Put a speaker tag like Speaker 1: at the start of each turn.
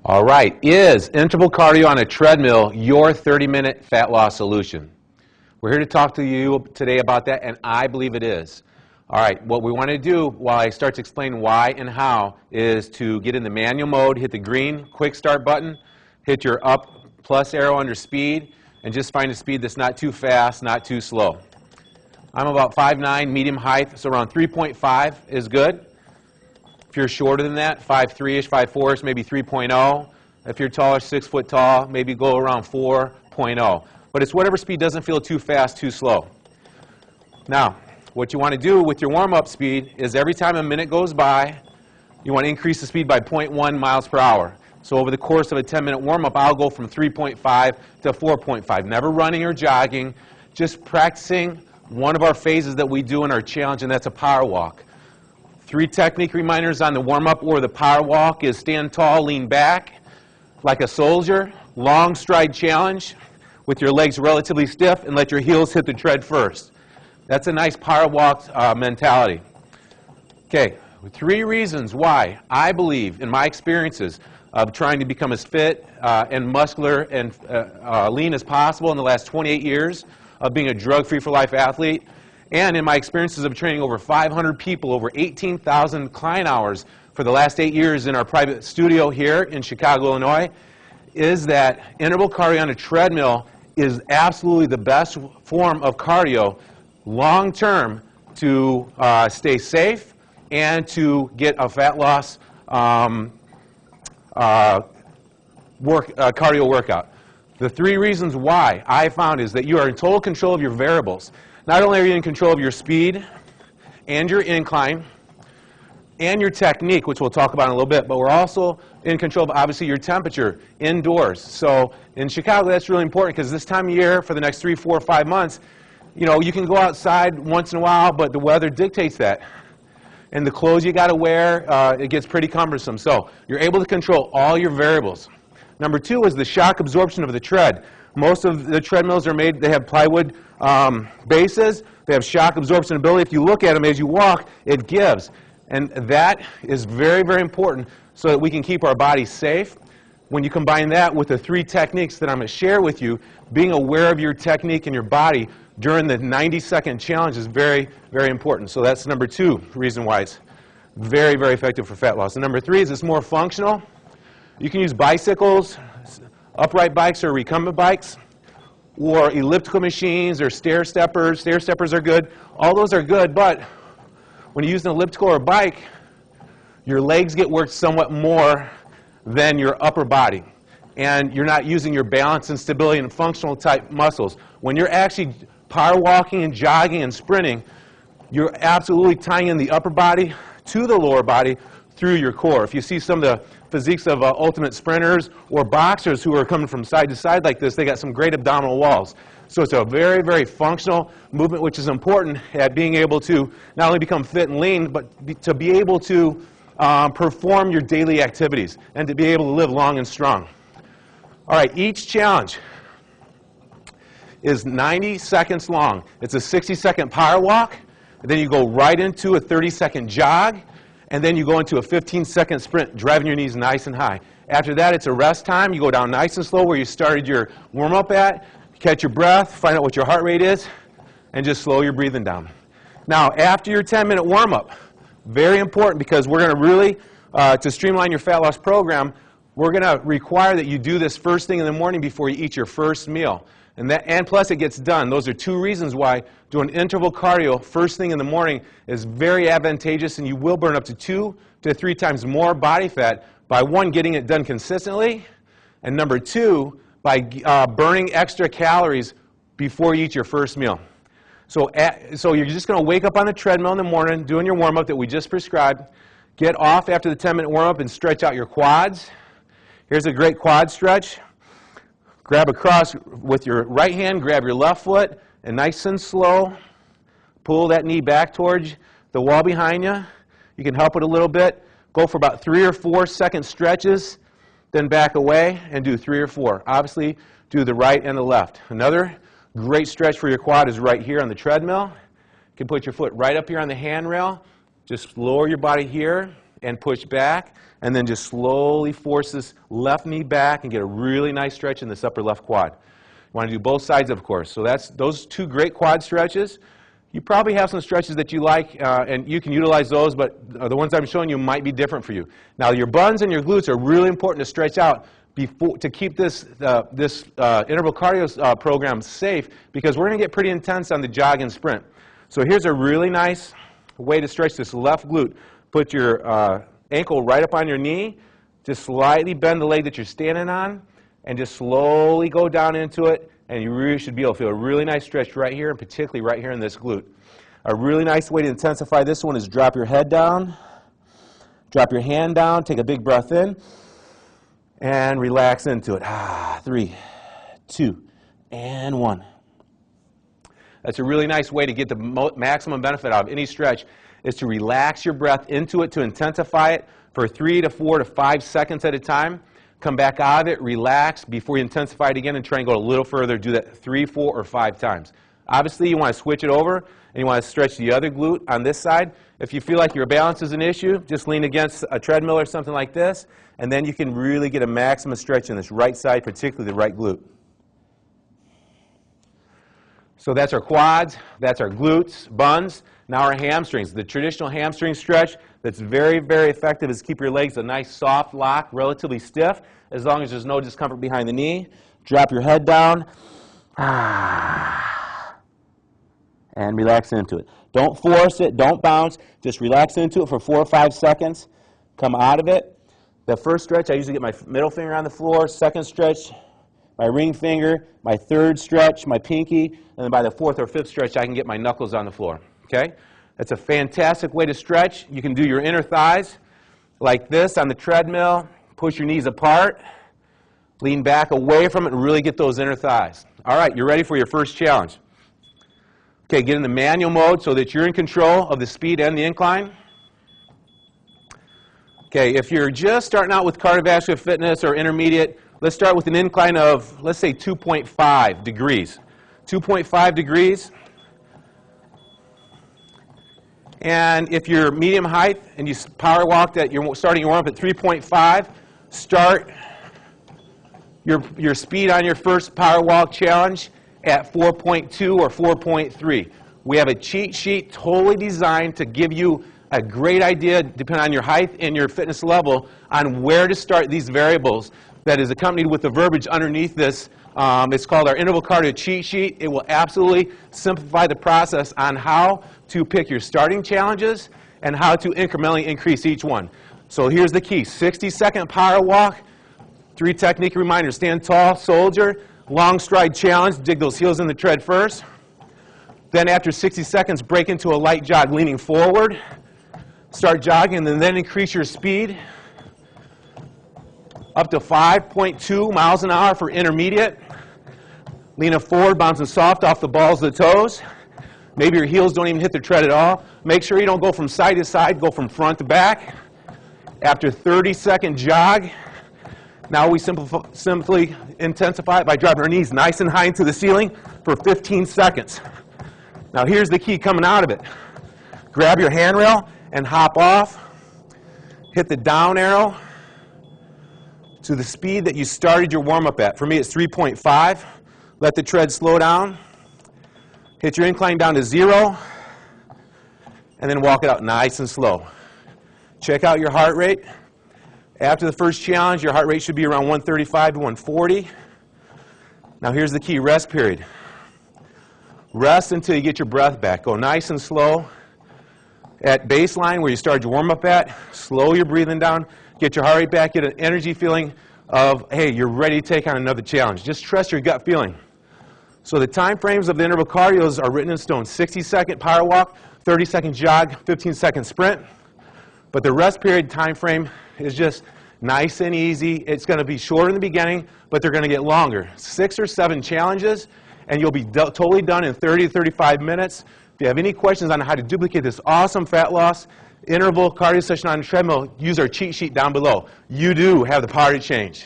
Speaker 1: All right, is interval cardio on a treadmill your 30-minute fat loss solution? We're here to talk to you today about that, and I believe it is. All right, what we want to do while I start to explain why and how is to get in the manual mode, hit the green quick start button, hit your up plus arrow under speed, and just find a speed that's not too fast, not too slow. I'm about 5'9", medium height, so around 3.5 is good. If you're shorter than that, 5'3"-ish, 5'4"-ish, maybe 3.0. If you're taller, 6 foot tall, maybe go around 4.0. But it's whatever speed doesn't feel too fast, too slow. Now, what you want to do with your warm-up speed is every time a minute goes by, you want to increase the speed by 0.1 miles per hour. So over the course of a 10-minute warm-up, I'll go from 3.5 to 4.5. Never running or jogging, just practicing one of our phases that we do in our challenge, and that's a power walk. 3 technique reminders on the warm-up or the power walk is stand tall, lean back like a soldier, long stride challenge with your legs relatively stiff, and let your heels hit the tread first. That's a nice power walk mentality. Okay, 3 reasons why I believe, in my experiences of trying to become as fit and muscular and lean as possible in the last 28 years of being a drug-free for life athlete, and in my experiences of training over 500 people, over 18,000 client hours for the last 8 years in our private studio here in Chicago, Illinois, is that interval cardio on a treadmill is absolutely the best form of cardio long-term to stay safe and to get a fat loss cardio workout. The 3 reasons why I found is that you are in total control of your variables. Not only are you in control of your speed and your incline and your technique, which we'll talk about in a little bit, but we're also in control of, obviously, your temperature indoors. So in Chicago, that's really important because this time of year, for the next 3, 4, 5 months, you know, you can go outside once in a while, but the weather dictates that. And the clothes you got to wear, it gets pretty cumbersome. So you're able to control all your variables. Number 2 is the shock absorption of the tread. Most of the treadmills are made, they have plywood bases. They have shock absorption ability. If you look at them as you walk, it gives. And that is very, very important so that we can keep our bodies safe. When you combine that with the 3 techniques that I'm going to share with you, being aware of your technique and your body during the 90-second challenge is very, very important. So that's number 2 reason why it's very, very effective for fat loss. And number 3 is it's more functional. You can use bicycles, upright bikes or recumbent bikes, or elliptical machines or stair steppers. Stair steppers are good. All those are good, but when you use an elliptical or a bike, your legs get worked somewhat more than your upper body. And you're not using your balance and stability and functional type muscles. When you're actually power walking and jogging and sprinting, you're absolutely tying in the upper body to the lower body through your core. If you see some of the physiques of ultimate sprinters or boxers who are coming from side to side like this, they got some great abdominal walls. So it's a very, very functional movement, which is important at being able to not only become fit and lean, but to be able to perform your daily activities and to be able to live long and strong. All right, each challenge is 90 seconds long. It's a 60-second power walk, and then you go right into a 30-second jog, and then you go into a 15-second sprint, driving your knees nice and high. After that, it's a rest time. You go down nice and slow where you started your warm-up at, catch your breath, find out what your heart rate is, and just slow your breathing down. Now, after your 10-minute warm-up, very important because we're going to really, to streamline your fat loss program, we're going to require that you do this first thing in the morning before you eat your first meal. And plus it gets done. Those are 2 reasons why doing interval cardio first thing in the morning is very advantageous, and you will burn up to 2 to 3 times more body fat by 1, getting it done consistently, and number 2, by burning extra calories before you eat your first meal. So you're just going to wake up on the treadmill in the morning, doing your warm-up that we just prescribed, get off after the 10-minute warm-up and stretch out your quads. Here's a great quad stretch. Grab across with your right hand, grab your left foot, and nice and slow, pull that knee back towards the wall behind you. You can help it a little bit. Go for about 3 or 4 second stretches, then back away and do 3 or 4. Obviously, do the right and the left. Another great stretch for your quad is right here on the treadmill. You can put your foot right up here on the handrail. Just lower your body here and push back, and then just slowly force this left knee back and get a really nice stretch in this upper left quad. You want to do both sides, of course. So that's those two great quad stretches. You probably have some stretches that you like, and you can utilize those, but the ones I'm showing you might be different for you. Now, your buns and your glutes are really important to stretch out before, to keep this interval cardio program safe, because we're going to get pretty intense on the jog and sprint. So here's a really nice way to stretch this left glute. Put your ankle right up on your knee, just slightly bend the leg that you're standing on, and just slowly go down into it, and you really should be able to feel a really nice stretch right here, and particularly right here in this glute. A really nice way to intensify this one is drop your head down, drop your hand down, take a big breath in, and relax into it. 3, 2, and 1. That's a really nice way to get the maximum benefit out of any stretch, is to relax your breath into it, to intensify it for 3 to 4 to 5 seconds at a time. Come back out of it, relax before you intensify it again, and try and go a little further. Do that 3, 4, or 5 times. Obviously, you want to switch it over, and you want to stretch the other glute on this side. If you feel like your balance is an issue, just lean against a treadmill or something like this, and then you can really get a maximum stretch in this right side, particularly the right glute. So that's our quads, that's our glutes, buns. Now our hamstrings. The traditional hamstring stretch that's very, very effective is keep your legs a nice soft lock, relatively stiff, as long as there's no discomfort behind the knee. Drop your head down. And relax into it. Don't force it, don't bounce. Just relax into it for 4 or 5 seconds. Come out of it. The first stretch, I usually get my middle finger on the floor. Second stretch, my ring finger. My third stretch, my pinky. And then by the 4th or 5th stretch, I can get my knuckles on the floor. Okay? That's a fantastic way to stretch. You can do your inner thighs like this on the treadmill. Push your knees apart. Lean back away from it and really get those inner thighs. All right, you're ready for your first challenge. Okay, get in the manual mode so that you're in control of the speed and the incline. Okay, if you're just starting out with cardiovascular fitness or intermediate, let's start with an incline of, let's say, 2.5 degrees. 2.5 degrees. And if you're medium height and you power walk that you're starting your warm-up at 3.5, start your speed on your first power walk challenge at 4.2 or 4.3. We have a cheat sheet totally designed to give you a great idea, depending on your height and your fitness level, on where to start these variables that is accompanied with the verbiage underneath this. It's called our interval cardio cheat sheet. It will absolutely simplify the process on how to pick your starting challenges and how to incrementally increase each one. So here's the key. 60-second power walk, 3 technique reminders. Stand tall, soldier. Long stride challenge, dig those heels in the tread first. Then after 60 seconds, break into a light jog, leaning forward. Start jogging, and then increase your speed up to 5.2 miles an hour for intermediate. Leaning forward, bouncing soft off the balls of the toes. Maybe your heels don't even hit the tread at all. Make sure you don't go from side to side, go from front to back. After 30-second jog, now we simply intensify it by driving our knees nice and high into the ceiling for 15 seconds. Now here's the key coming out of it. Grab your handrail and hop off. Hit the down arrow to the speed that you started your warm-up at. For me, it's 3.5. Let the tread slow down. Hit your incline down to 0. And then walk it out nice and slow. Check out your heart rate. After the first challenge, your heart rate should be around 135 to 140. Now here's the key, rest period. Rest until you get your breath back. Go nice and slow. At baseline, where you started your warm-up at, slow your breathing down, get your heart rate back, get an energy feeling of, hey, you're ready to take on another challenge. Just trust your gut feeling. So the time frames of the interval cardios are written in stone. 60-second power walk, 30-second jog, 15-second sprint. But the rest period time frame is just nice and easy. It's going to be shorter in the beginning, but they're going to get longer. 6 or 7 challenges, and you'll be totally done in 30 to 35 minutes. If you have any questions on how to duplicate this awesome fat loss interval cardio session on a treadmill, use our cheat sheet down below. You do have the power to change.